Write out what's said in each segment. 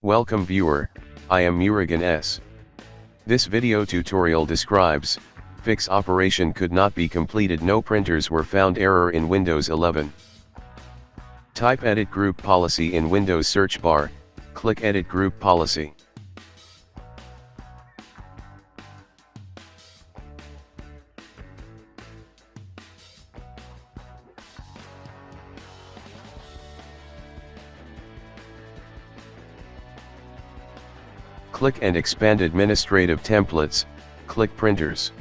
Welcome viewer, I am Murugan S. This video tutorial describes, fix operation could not be completed, no printers were found, error in Windows 11. Type edit group policy in Windows search bar, click edit group policy. Click and expand administrative templates, click printers.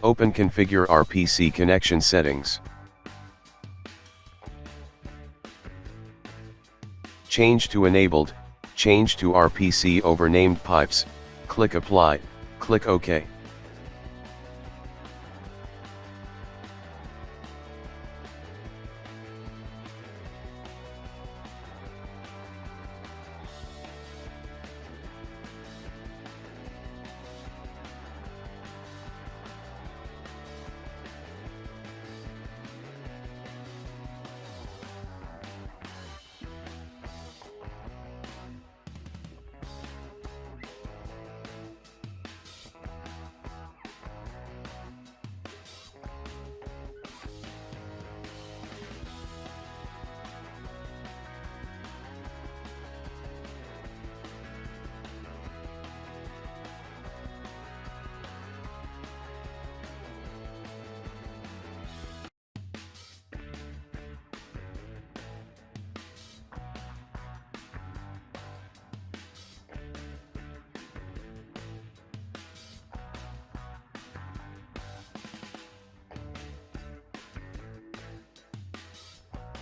Open configure RPC connection settings. Change to enabled, change to RPC over named pipes, click apply, click OK.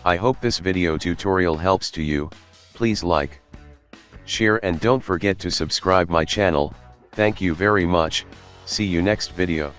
I hope this video tutorial helps to you. Please like, share and don't forget to subscribe my channel. Thank you very much. See you next video.